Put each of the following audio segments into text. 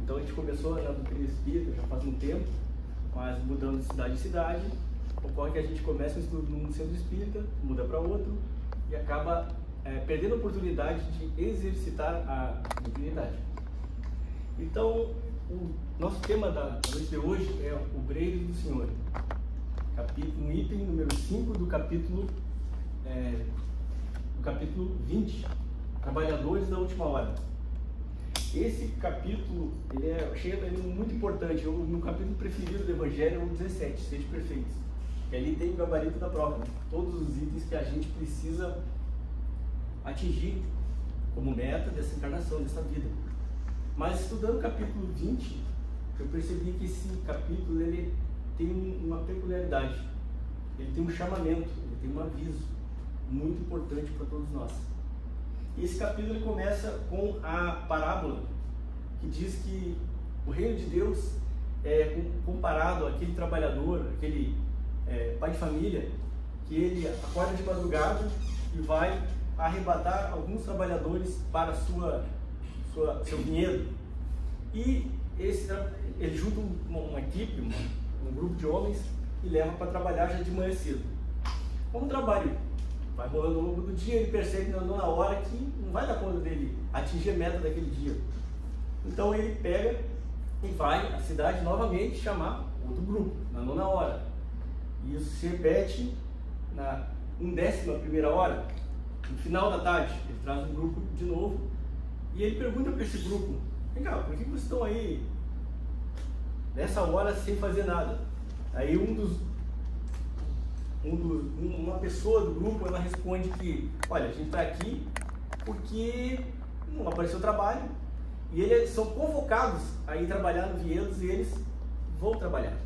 Então a gente começou na doutrina espírita já faz um tempo, mas mudando de cidade em cidade. Ocorre que a gente começa um estudo num centro espírita, muda para outro e acaba perdendo a oportunidade de exercitar a mediunidade. Então, o nosso tema da noite de hoje é o Obreiros do Senhor, no item número 5 do capítulo 20, Trabalhadores da Última Hora. Esse capítulo, ele é muito importante. O meu capítulo preferido do Evangelho é o 17, Sejam Perfeitos. E ali tem o gabarito da prova, né? Todos os itens que a gente precisa atingir como meta dessa encarnação, dessa vida. Mas estudando o capítulo 20, eu percebi que esse capítulo ele tem uma peculiaridade. Ele tem um chamamento, ele tem um aviso muito importante para todos nós. E esse capítulo ele começa com a parábola que diz que o reino de Deus é comparado àquele trabalhador, aquele pai de família, que ele acorda de madrugada e vai arrebatar alguns trabalhadores para seu vinhedo. E ele junta uma equipe, um grupo de homens e leva para trabalhar já de manhã cedo. Como o trabalho vai rolando ao longo do dia, ele percebe que andou na hora que não vai dar conta dele atingir a meta daquele dia. Então ele pega e vai à cidade novamente chamar outro grupo, na 9ª hora. E isso se repete na 11ª hora. No final da tarde, ele traz um grupo de novo e ele pergunta para esse grupo: vem cá, por que vocês estão aí nessa hora sem fazer nada? Aí uma pessoa do grupo, ela responde que, olha, a gente está aqui porque não apareceu trabalho e eles são convocados a ir trabalhar no vinhedos e eles vão trabalhar.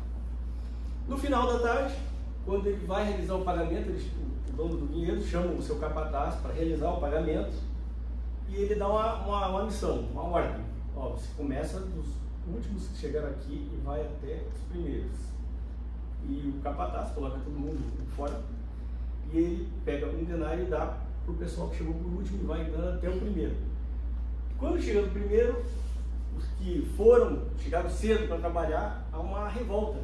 No final da tarde, quando ele vai realizar o pagamento, o dono do vinhedo chama o seu capataz para realizar o pagamento e ele dá uma missão, uma ordem. Ó, você começa dos últimos que chegaram aqui e vai até os primeiros. E o capataz coloca todo mundo fora e ele pega um denário e dá para o pessoal que chegou por último e vai dando até o primeiro. Quando chega no primeiro, os que chegaram cedo para trabalhar, há uma revolta,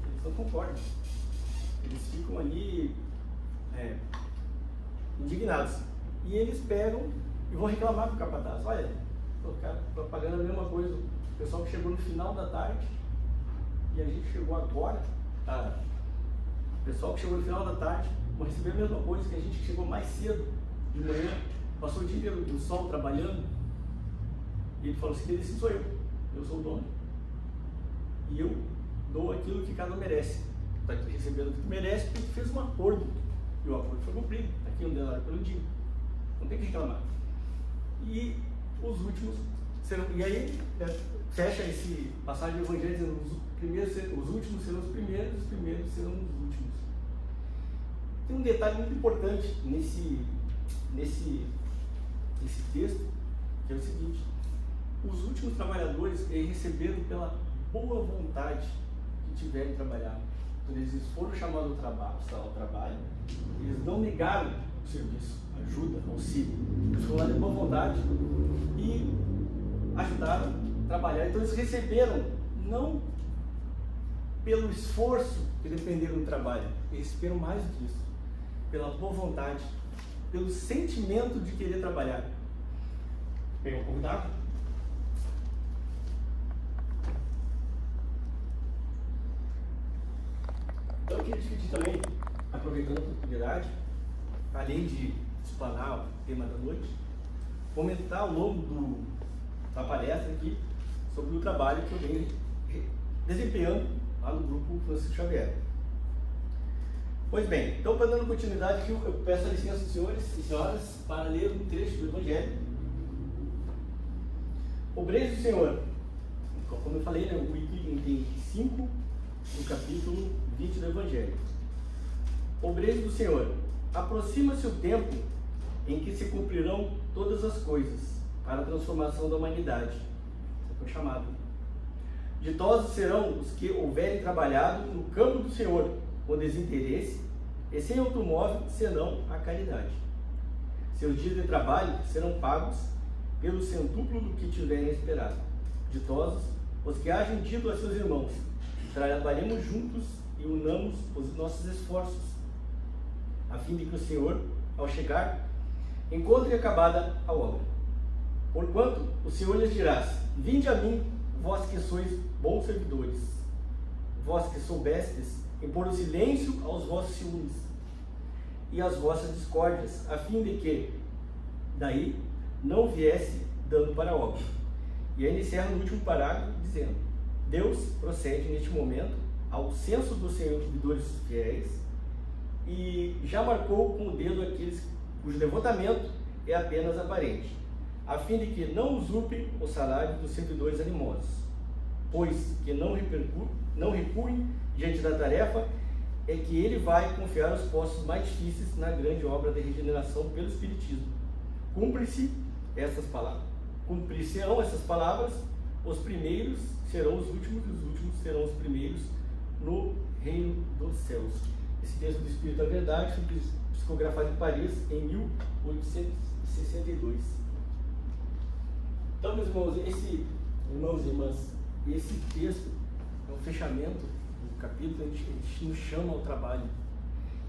eles não concordam, eles ficam ali indignados e eles pegam e vão reclamar para o capataz: olha, o cara está pagando a mesma coisa, o pessoal que chegou no final da tarde e a gente chegou agora. O pessoal que chegou no final da tarde vai receber a mesma coisa que a gente que chegou mais cedo de manhã, passou o dia inteiro no sol trabalhando. E ele falou assim: esse sou eu sou o dono e eu dou aquilo que cada um merece. Está recebendo o que merece porque fez um acordo e o acordo foi cumprido. Está aqui um denário pelo dia, não tem que reclamar. E os últimos serão, e aí fecha esse passagem do Evangelho dizendo: os últimos serão os primeiros serão os últimos. Tem um detalhe muito importante nesse texto, que é o seguinte: os últimos trabalhadores receberam pela boa vontade que tiveram de trabalhar. Quando eles foram chamados ao trabalho, eles não negaram o serviço, ajuda, auxílio. Eles foram lá de boa vontade e ajudaram a trabalhar. Então eles receberam não pelo esforço que dependeram do trabalho, eles receberam mais do que isso, pela boa vontade, pelo sentimento de querer trabalhar. Pega um pouco d'água. Então eu queria discutir também, aproveitando a oportunidade, além de explanar o tema da noite, comentar ao longo da palestra aqui sobre o trabalho que eu venho desempenhando lá no grupo Francisco Xavier. Pois bem, então, para dando continuidade aqui, eu peço a licença dos senhores e senhoras para ler um trecho do Evangelho. Obreiros do Senhor. Como eu falei, né, o item 5 do capítulo 20 do Evangelho. Obreiros do Senhor. Aproxima-se o tempo em que se cumprirão todas as coisas para a transformação da humanidade. Esse foi o chamado. Ditosos serão os que houverem trabalhado no campo do Senhor, com desinteresse e sem automóvel, senão a caridade. Seus dias de trabalho serão pagos pelo centúplo do que tiverem esperado. Ditosos os que hajam dito a seus irmãos: trabalhemos juntos e unamos os nossos esforços, a fim de que o Senhor, ao chegar, encontre acabada a obra. Porquanto o Senhor lhes dirá: vinde a mim, vós que sois bons servidores, vós que soubestes impor o silêncio aos vossos ciúmes e às vossas discórdias, a fim de que daí não viesse dano para a obra. E aí ele encerra no último parágrafo dizendo: Deus procede neste momento ao censo dos servidores fiéis e já marcou com o dedo aqueles cujo levantamento é apenas aparente, a fim de que não usurpem o salário dos servidores animosos, pois que não recuem diante da tarefa, é que ele vai confiar os postos mais difíceis na grande obra de regeneração pelo Espiritismo. Cumprir-se-ão essas palavras, os primeiros serão os últimos e os últimos serão os primeiros no reino dos céus. Esse texto do Espírito da Verdade foi psicografado em Paris em 1862. Então, meus irmãos, irmãos e irmãs, esse texto é um fechamento do capítulo. A gente nos chama ao trabalho.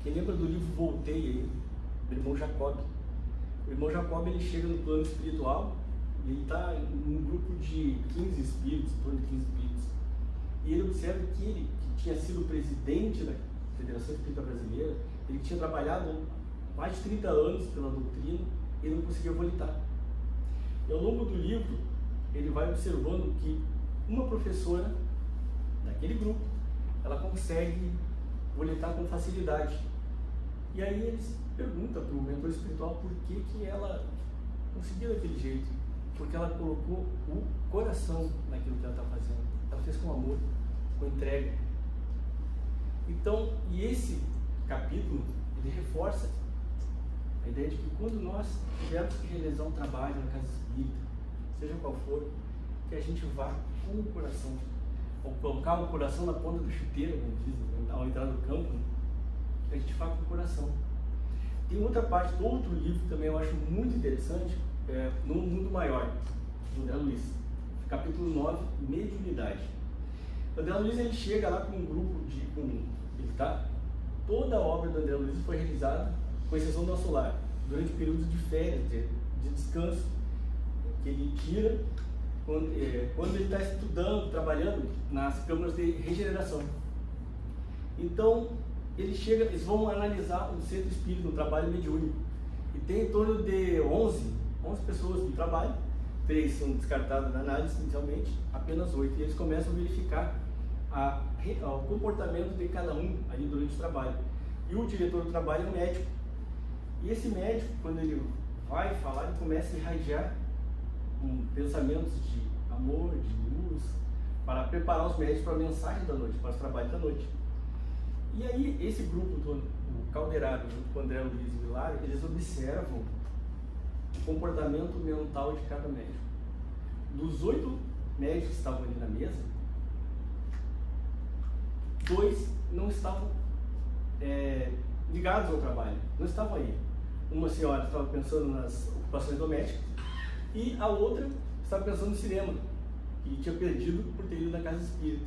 Quem lembra do livro Voltei aí, do irmão Jacob? O irmão Jacob, ele chega no plano espiritual, ele está em um grupo de 15 espíritos, em torno de 15 espíritos, e ele observa que ele, que tinha sido presidente da Federação Espírita Brasileira, ele tinha trabalhado mais de 30 anos pela doutrina, e não conseguia volitar. E ao longo do livro, ele vai observando que uma professora daquele grupo, ela consegue volitar com facilidade. E aí eles perguntam para o mentor espiritual por que ela conseguiu daquele jeito. Porque ela colocou o coração naquilo que ela está fazendo. Ela fez com amor, com entrega. Então, e esse capítulo, ele reforça a ideia de que quando nós tivermos que realizar um trabalho na casa espírita, seja qual for, que a gente vá com o coração, ou colocar o coração na ponta do chuteiro, como dizem, ao entrar no campo, né? Que a gente vá com o coração. Tem outra parte do outro livro que também eu acho muito interessante, No Mundo Maior, do André Luiz, capítulo 9, Mediunidade. O André Luiz, ele chega lá com um grupo toda a obra do André Luiz foi realizada, com exceção do Nosso Lar, durante períodos de férias, de descanso, que ele tira quando ele está estudando, trabalhando nas câmaras de regeneração. Então, eles vão analisar o centro espírita, no trabalho mediúnico, e tem em torno de 11 pessoas no trabalho, 3 são descartadas na análise inicialmente, apenas 8, e eles começam a verificar o comportamento de cada um ali durante o trabalho. E o diretor do trabalho é um médico, e esse médico, quando ele vai falar, ele começa a irradiar pensamentos de amor, de luz, para preparar os médicos para a mensagem da noite, para os trabalhos da noite. E aí, esse grupo do Calderaro, junto com o André Luiz e o Hilário, eles observam o comportamento mental de cada médico. Dos 8 médicos que estavam ali na mesa, 2 não estavam ligados ao trabalho, não estavam aí. Uma senhora estava pensando nas ocupações domésticas e a outra estava pensando no cinema, e tinha perdido por ter ido na casa espírita.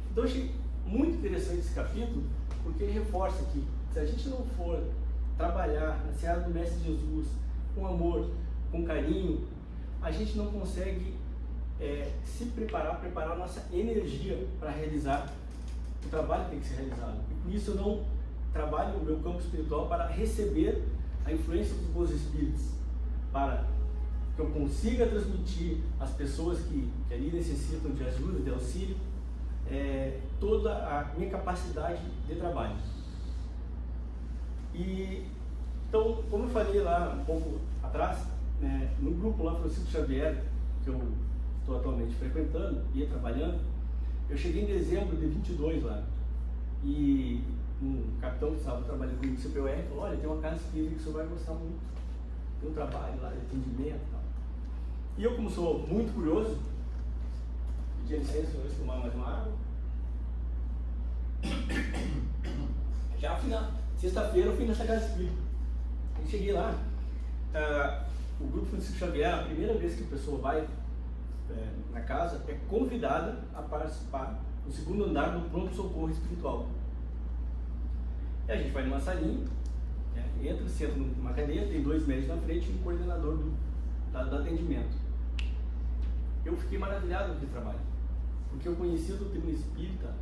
Então eu achei muito interessante esse capítulo, porque ele reforça que se a gente não for trabalhar na seara do Mestre Jesus com amor, com carinho, a gente não consegue se preparar a nossa energia para realizar o trabalho que tem que ser realizado. E por isso eu não trabalho o meu campo espiritual para receber a influência dos bons espíritos, para que eu consiga transmitir às pessoas que ali necessitam de ajuda, de auxílio, toda a minha capacidade de trabalho. E então, como eu falei lá um pouco atrás, no grupo lá Francisco Xavier, que eu estou atualmente frequentando e trabalhando, eu cheguei em dezembro de 22 lá, e um capitão que estava trabalhando comigo no CPUR falou: olha, tem uma casa espírita que o senhor vai gostar muito, tem um trabalho lá de atendimento e tal. E eu, como sou muito curioso, pedi licença, eu vou tomar mais uma água. Já final, sexta-feira eu fui nessa casa espírita. Eu cheguei lá, o grupo Francisco Xavier, a primeira vez que a pessoa vai na casa é convidada a participar do segundo andar do pronto-socorro espiritual. E a gente vai numa salinha, entra, senta numa cadeira, tem 2 médicos na frente e um coordenador do atendimento. Eu fiquei maravilhado com aquele trabalho, porque eu conheci a doutrina espírita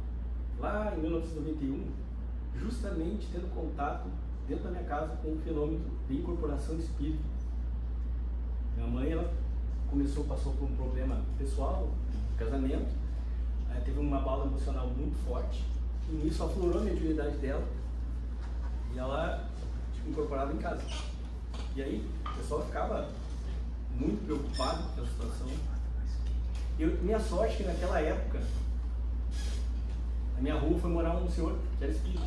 lá em 1991, justamente tendo contato dentro da minha casa com o fenômeno de incorporação espírita. Minha mãe, ela passou por um problema pessoal, casamento, teve uma abalo emocional muito forte, e nisso aflorou a mediunidade dela, e ela incorporava em casa. E aí o pessoal ficava muito preocupado com aquela situação. Minha sorte é que naquela época, na minha rua foi morar um senhor que era espírita.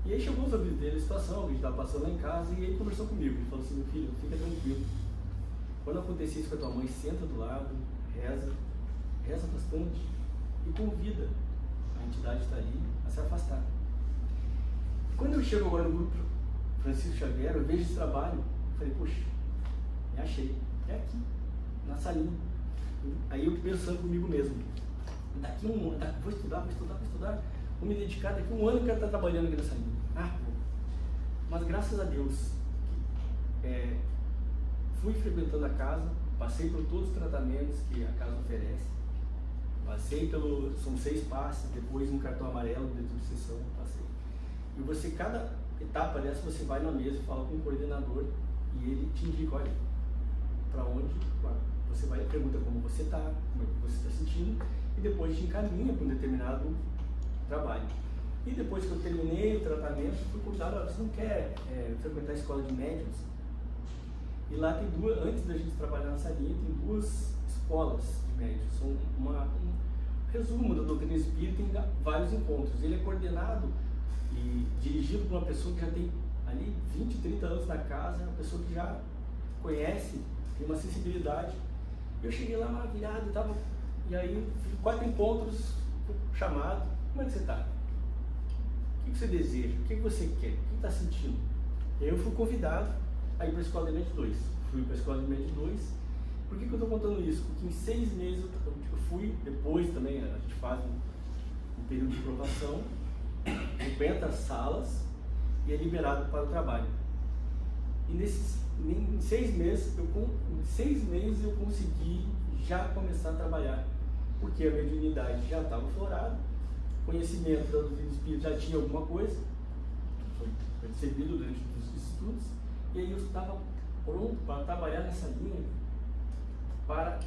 E aí chegou os ouvidos dele a situação, que a gente estava passando lá em casa, e ele conversou comigo. Ele falou assim: meu filho, fica tranquilo. Quando acontecer isso com a tua mãe, senta do lado, reza bastante e convida a entidade que está ali a se afastar. Quando eu chego agora no grupo Francisco Xavier, eu vejo esse trabalho, eu falei: poxa, me achei, é aqui, na salinha. Aí eu pensando comigo mesmo, daqui um ano, vou estudar, vou me dedicar, daqui um ano eu quero estar trabalhando aqui nessa linha. Mas graças a Deus, fui frequentando a casa, passei por todos os tratamentos que a casa oferece, são 6 passes, depois um cartão amarelo de obsessão, passei. E cada etapa dessa, você vai na mesa, fala com o coordenador e ele te indica: olha, para onde você vai, pergunta como você está, como é que você está sentindo, e depois te encaminha para um determinado trabalho. E depois que eu terminei o tratamento, fui convidado: você não quer frequentar a escola de médiuns? E lá tem antes da gente trabalhar nessa linha, tem 2 escolas de médiuns. São um resumo da doutrina espírita em vários encontros. Ele é coordenado e dirigido por uma pessoa que já tem ali 20, 30 anos na casa, uma pessoa que já conhece, tem uma sensibilidade. Eu cheguei lá maravilhado, e aí 4 encontros, chamado: como é que você está? O que você deseja? O que você quer? O que está sentindo? E aí eu fui convidado a ir para a Escola de Médiuns 2. Fui para a Escola de Médiuns 2. Por que eu estou contando isso? Porque em 6 meses eu fui, depois também a gente faz um período de provação, 50 salas e é liberado para o trabalho. E em 6 meses eu consegui já começar a trabalhar, porque a mediunidade já estava aflorada, conhecimento da doutrina espírita já tinha alguma coisa, foi recebido durante os estudos, e aí eu estava pronto para trabalhar nessa linha para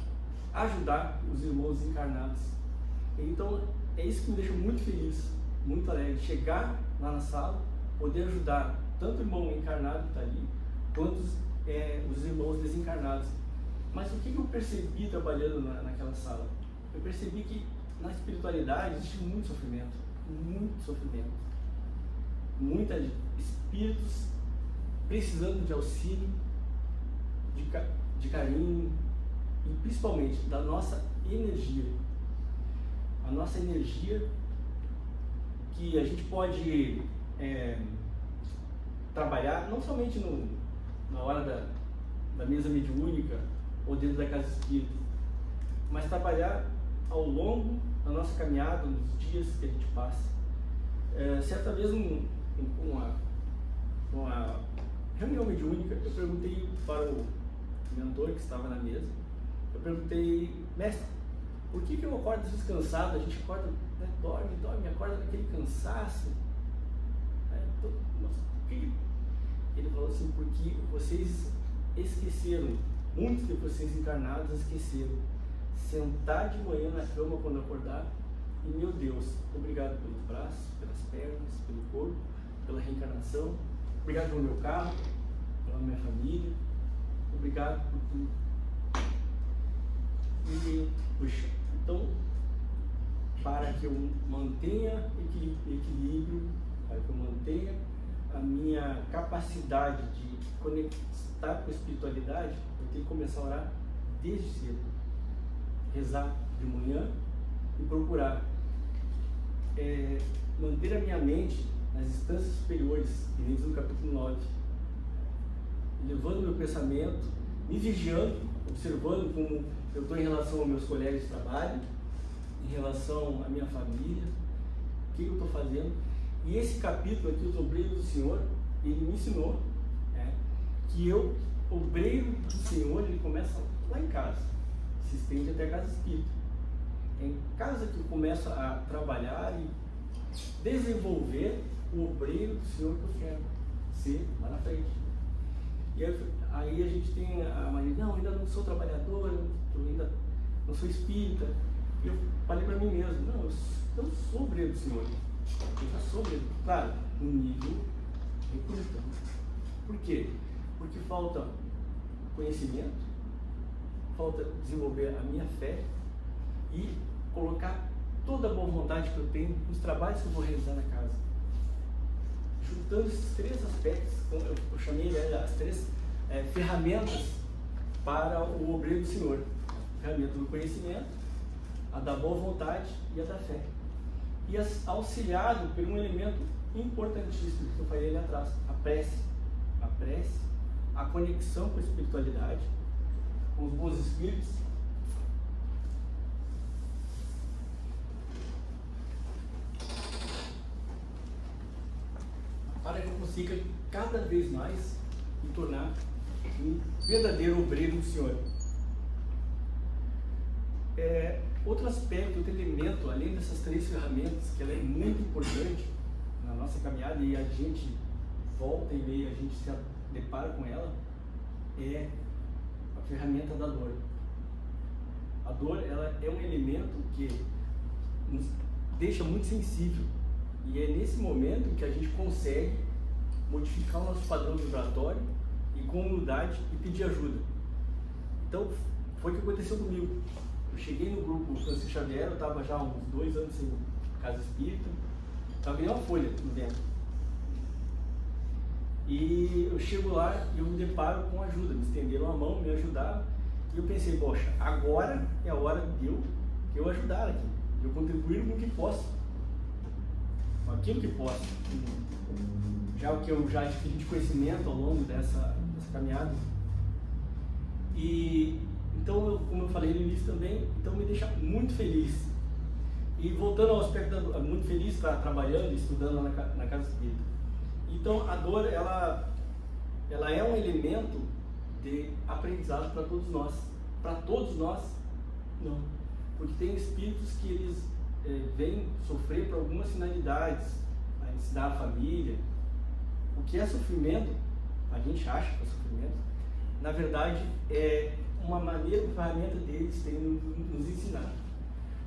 ajudar os irmãos encarnados. Então é isso que me deixa muito feliz, muito alegre, chegar lá na sala, poder ajudar tanto o irmão encarnado que está ali, quanto os irmãos desencarnados. Mas o que eu percebi trabalhando naquela sala? Eu percebi que na espiritualidade existe muito sofrimento, muitos espíritos precisando de auxílio, de carinho e principalmente da nossa energia. A nossa energia que a gente pode trabalhar não somente na hora da mesa mediúnica ou dentro da casa espírita, mas trabalhar ao longo da nossa caminhada, nos dias que a gente passa. Certa vez, uma reunião mediúnica, eu perguntei para o mentor que estava na mesa, eu perguntei: mestre, por que eu acordo às vezes cansado? A gente acorda, né, dorme, acorda naquele cansaço. Ele falou assim: porque vocês esqueceram, muitos de vocês encarnados esqueceram, sentar de manhã na cama quando acordar e, meu Deus, obrigado pelos braços, pelas pernas, pelo corpo, pela reencarnação, obrigado pelo meu carro, pela minha família, obrigado por tudo. E, puxa, então, para que eu mantenha equilíbrio, para que eu mantenha a minha capacidade de conectar com a espiritualidade, eu tenho que começar a orar desde cedo, rezar de manhã e procurar manter a minha mente nas instâncias superiores, que nem diz no capítulo 9, levando meu pensamento, me vigiando, observando como eu estou em relação aos meus colegas de trabalho, em relação à minha família, o que eu estou fazendo. E esse capítulo aqui, os obreiros do Senhor, ele me ensinou, né, que obreiro do Senhor, ele começa lá em casa, se estende até a casa espírita. É em casa que eu começo a trabalhar e desenvolver o obreiro do Senhor que eu quero ser lá na frente. E aí a gente tem a maneira, não, ainda não sou trabalhador, eu ainda não sou espírita. E eu falei para mim mesmo, não, eu sou obreiro do Senhor. Eu já sou obreiro, claro, no nível recruta. Por quê? Porque falta conhecimento, falta desenvolver a minha fé e colocar toda a boa vontade que eu tenho nos trabalhos que eu vou realizar na casa. Juntando esses três aspectos, eu chamei as três ferramentas para o obreiro do Senhor: a ferramenta do conhecimento, a da boa vontade e a da fé. E auxiliado por um elemento importantíssimo que eu falei ali atrás: a prece. A prece, a conexão com a espiritualidade, com os bons espíritos. Para que eu consiga cada vez mais me tornar um verdadeiro obreiro do Senhor. Outro aspecto, outro elemento, além dessas três ferramentas, que ela é muito importante na nossa caminhada e a gente volta e meia, a gente se depara com ela, é a ferramenta da dor. A dor, ela é um elemento que nos deixa muito sensível. E é nesse momento que a gente consegue modificar o nosso padrão vibratório e com humildade e pedir ajuda. Então, foi o que aconteceu comigo. Eu cheguei no grupo Francisco Xavier, eu estava já há uns 2 anos sem casa espírita, estava em uma folha no dentro. E eu chego lá e eu me deparo com ajuda, me estenderam a mão, me ajudaram. E eu pensei, poxa, agora é a hora de eu ajudar aqui, de eu contribuir com o que posso. Aquilo que posso, já o que eu já adquiri de conhecimento ao longo dessa caminhada. E então, como eu falei no início também, então me deixa muito feliz. E voltando ao aspecto muito feliz, estar trabalhando e estudando lá na casa espírita. Então a dor, ela é um elemento de aprendizado para todos nós. Para todos nós, não. Porque tem espíritos que eles vêm sofrer por algumas finalidades, a ensinar a família. O que é sofrimento, a gente acha que é sofrimento, na verdade é uma maneira, uma ferramenta deles tem nos ensinar.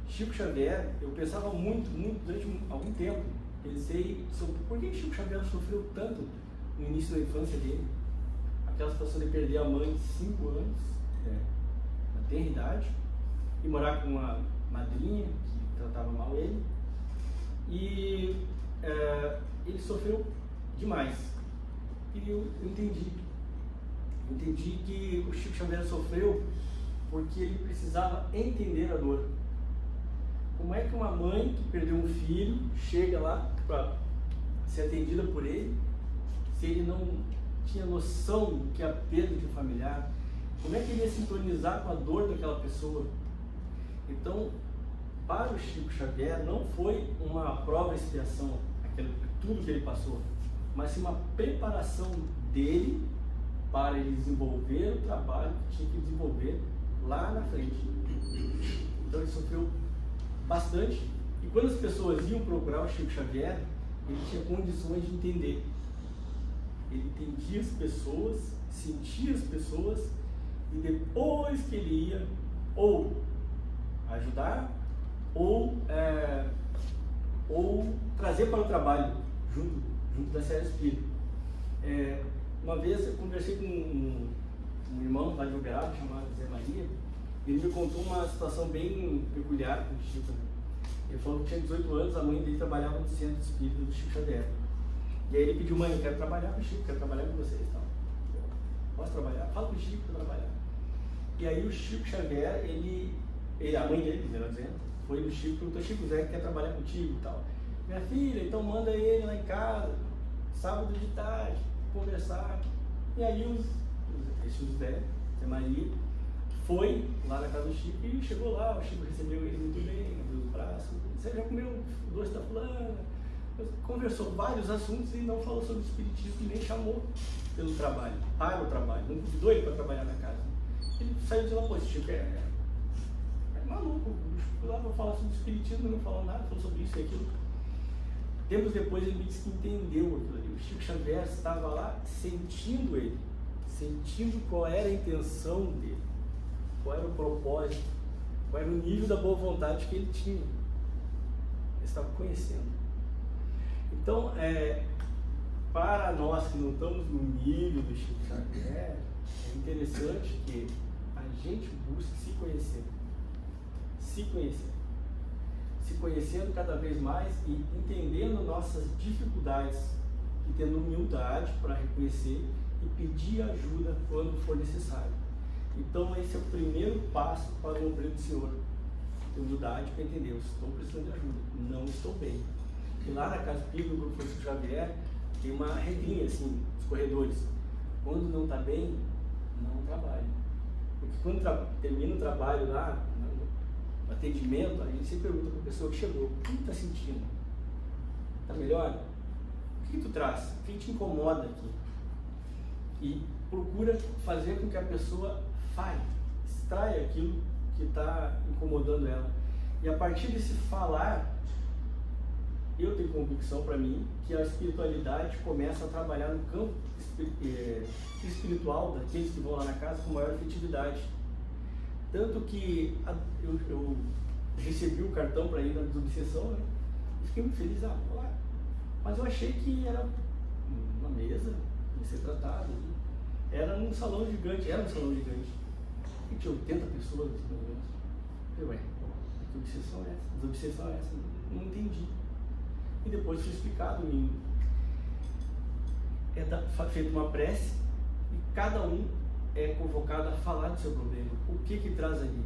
Chico Xavier, eu pensava muito durante algum tempo, pensei sobre por que Chico Xavier sofreu tanto no início da infância dele. Aquela situação de perder a mãe de 5 anos, na tenra idade, e morar com uma madrinha que tratava mal ele, e ele sofreu demais. E eu entendi que o Chico Xavier sofreu porque ele precisava entender a dor. Como é que uma mãe que perdeu um filho chega lá para ser atendida por ele, se ele não tinha noção do que é a perda de um familiar? Como é que ele ia sintonizar com a dor daquela pessoa? Então, para o Chico Xavier não foi uma prova e expiação, tudo que ele passou, mas sim uma preparação dele para ele desenvolver o trabalho que tinha que desenvolver lá na frente. Então ele sofreu bastante, e quando as pessoas iam procurar o Chico Xavier, ele tinha condições de entender. Ele entendia as pessoas, sentia as pessoas, e depois que ele ia ou ajudar ou trazer para o trabalho junto da série espírita. Uma vez eu conversei com um irmão lá de Uberaba chamado Zé Maria, e ele me contou uma situação bem peculiar com o Chico. Ele falou que tinha 18 anos, a mãe dele trabalhava no centro espírita do Chico Xavier. E aí ele pediu: mãe, eu quero trabalhar com o Chico, quero trabalhar com vocês. Então, posso trabalhar? Fala com o Chico para trabalhar. E aí o Chico Xavier, a mãe dele, melhor dizendo, foi do Chico e perguntou: Chico, o Zé quer trabalhar contigo e tal. Minha filha, então manda ele lá em casa, sábado de tarde, conversar. E aí esse Zé Maria foi lá na casa do Chico e chegou lá, o Chico recebeu ele muito bem, abriu os braços. Você já comeu o doce da fulana? Conversou vários assuntos e não falou sobre o espiritismo, nem chamou pelo trabalho, para o trabalho, não convidou ele para trabalhar na casa. Ele saiu de lá, pô, esse Chico é maluco, o bicho foi lá para falar sobre o espiritismo, não falou nada, falou sobre isso e aquilo. Tempos depois ele me disse que entendeu aquilo ali. O Chico Xavier estava lá sentindo ele, sentindo qual era a intenção dele, qual era o propósito, qual era o nível da boa vontade que ele tinha. Ele estava conhecendo. Então, para nós que não estamos no nível do Chico Xavier, é interessante que a gente busque se conhecer. Se conhecer. Se conhecendo cada vez mais e entendendo nossas dificuldades e tendo humildade para reconhecer e pedir ajuda quando for necessário. Então esse é o primeiro passo para o obreiro do Senhor. Ter humildade para entender, eu estou precisando de ajuda, não estou bem. E lá na Casa Espírita, no Grupo Francisco Xavier, tem uma regrinha assim, os corredores. Quando não está bem, não trabalhe. Porque quando termina o trabalho lá, no atendimento, a gente sempre pergunta para a pessoa que chegou, o que está sentindo? Está melhor? O que tu traz? O que te incomoda aqui? E procura fazer com que a pessoa fale, extraia aquilo que está incomodando ela. E a partir desse falar, eu tenho convicção para mim que a espiritualidade começa a trabalhar no campo espiritual daqueles que vão lá na casa com maior efetividade. Tanto que eu recebi o cartão para ir na desobsessão, né? E fiquei muito feliz, vou lá. Mas eu achei que era uma mesa, ia ser tratado. Era num salão gigante, E tinha 80 pessoas, mais ou menos. Eu falei, que obsessão é essa? Desobsessão é essa? Não entendi. E depois foi explicado, feita uma prece e cada um é convocado a falar do seu problema, o que traz ali.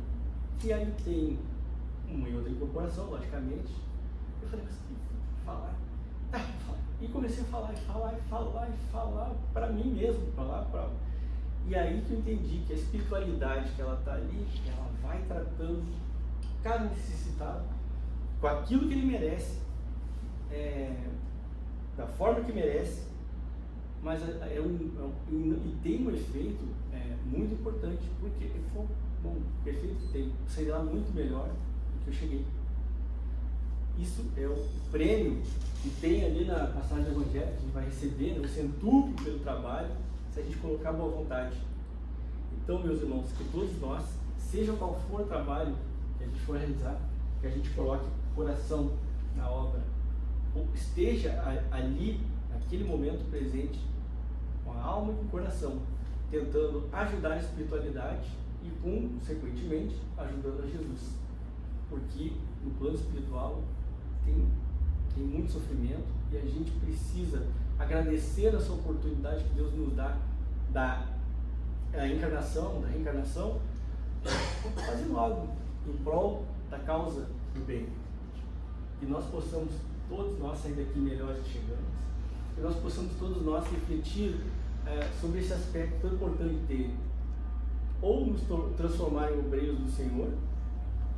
E aí tem uma e outra incorporação, logicamente. Eu falei, mas que falar? E comecei a falar para mim mesmo, E aí que eu entendi que a espiritualidade que ela está ali, ela vai tratando cada necessitado com aquilo que ele merece, da forma que merece, mas e tem um efeito muito importante, porque o efeito que tem, seria lá muito melhor do que eu cheguei. Isso é o prêmio que tem ali na passagem do Evangelho, que a gente vai receber, o centúplo pelo trabalho, se a gente colocar boa vontade. Então, meus irmãos, que todos nós, seja qual for o trabalho que a gente for realizar, que a gente coloque coração na obra, ou esteja ali, naquele momento presente, com a alma e com o coração, tentando ajudar a espiritualidade e, consequentemente, ajudando a Jesus. Porque no plano espiritual tem muito sofrimento e a gente precisa agradecer essa oportunidade que Deus nos dá da reencarnação, fazendo algo em prol da causa do bem. Que nós possamos, todos nós, sair daqui melhores que chegamos, que nós possamos todos nós refletir sobre esse aspecto tão importante dele, ou nos transformar em obreiros do Senhor,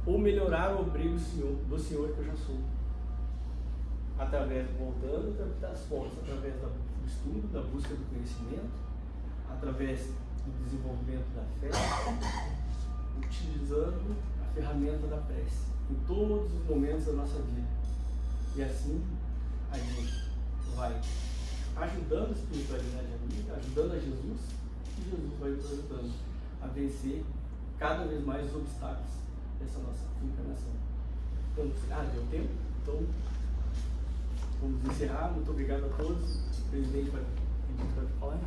ou melhorar o obreiro do Senhor que eu já sou, voltando das fontes, através do estudo, da busca do conhecimento, através do desenvolvimento da fé, utilizando a ferramenta da prece em todos os momentos da nossa vida. E assim a gente vai ajudando a espiritualidade amiga, ajudando a Jesus, e Jesus vai nos ajudando a vencer cada vez mais os obstáculos dessa nossa encarnação. Então, deu tempo? Então, vamos encerrar. Muito obrigado a todos. O presidente vai pedir para falar.